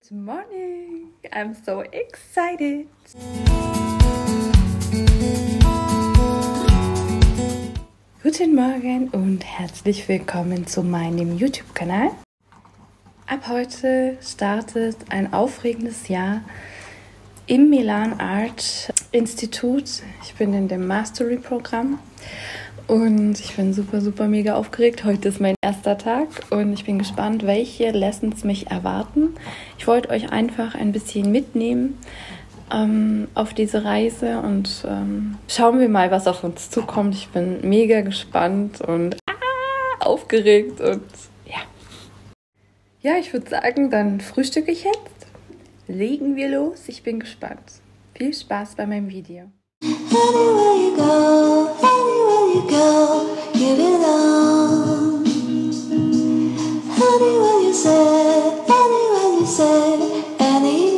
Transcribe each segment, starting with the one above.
Good morning! I'm so excited! Guten Morgen und herzlich willkommen zu meinem YouTube-Kanal. Ab heute startet ein aufregendes Jahr im Milan Art Institut. Ich bin in dem Mastery-Programm und ich bin super mega aufgeregt. Heute ist mein erster Tag und ich bin gespannt, welche Lessons mich erwarten. Ich wollte euch einfach ein bisschen mitnehmen auf diese Reise und schauen wir mal, was auf uns zukommt. Ich bin mega gespannt und aufgeregt und ja. Ja, ich würde sagen, dann frühstücke ich jetzt. Legen wir los. Ich bin gespannt. Viel Spaß bei meinem Video. Anywhere you go, you belong. Anywhere you say, anywhere.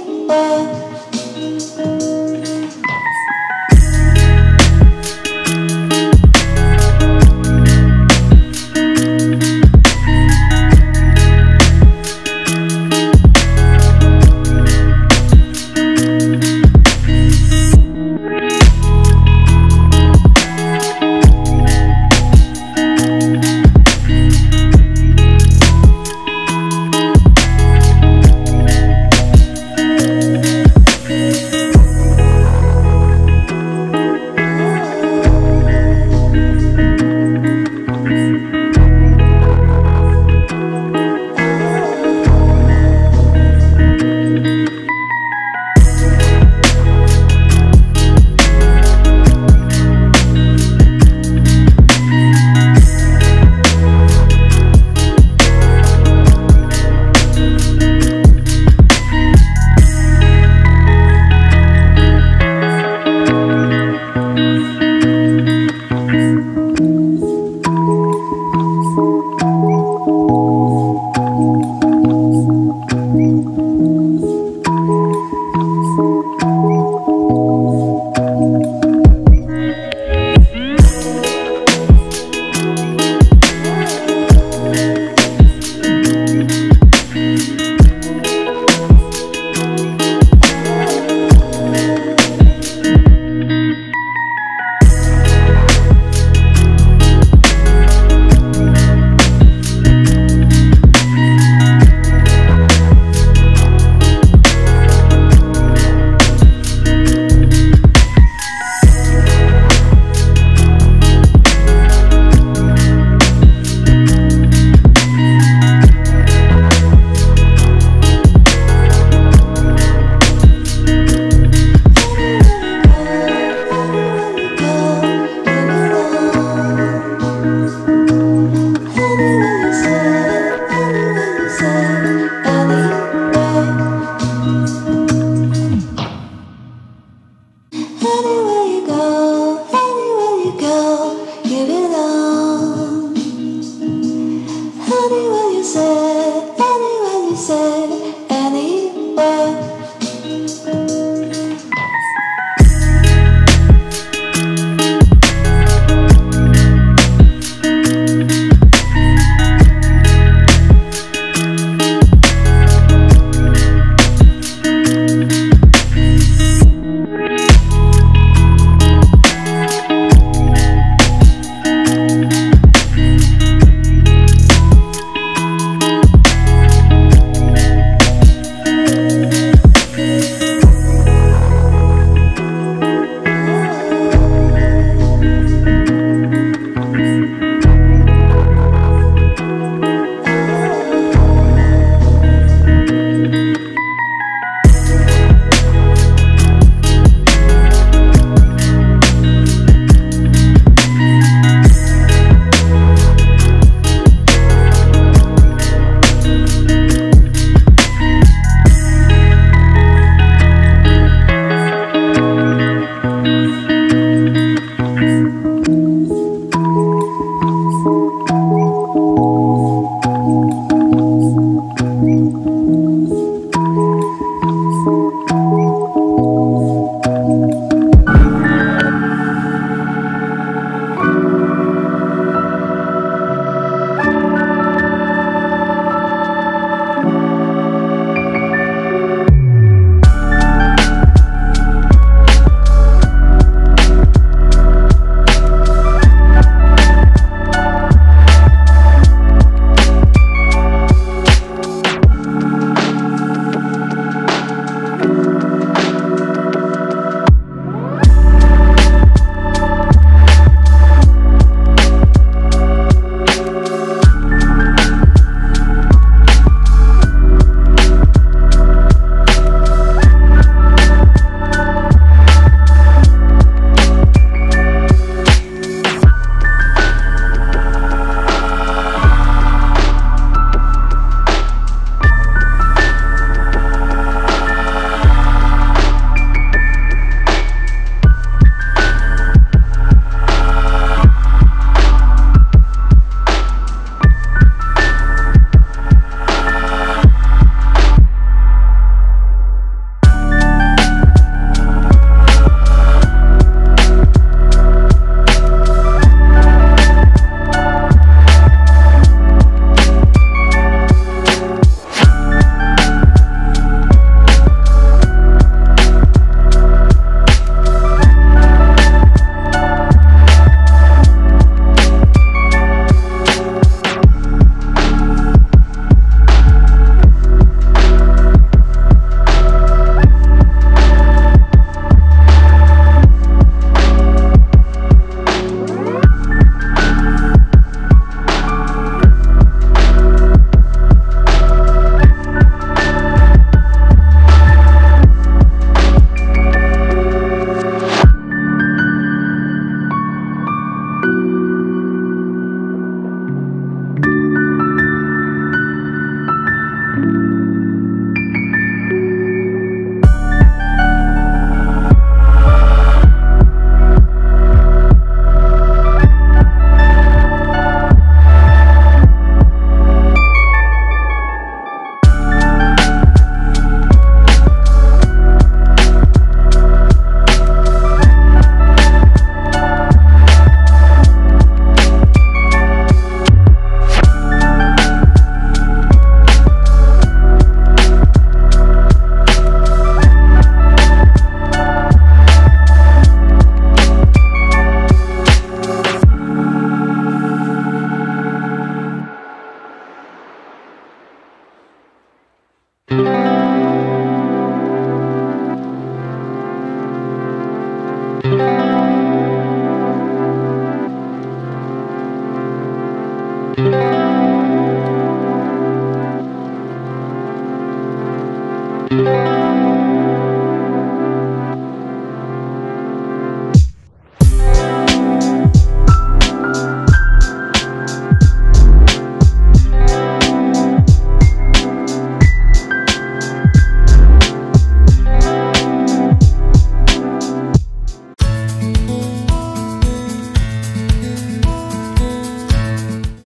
you.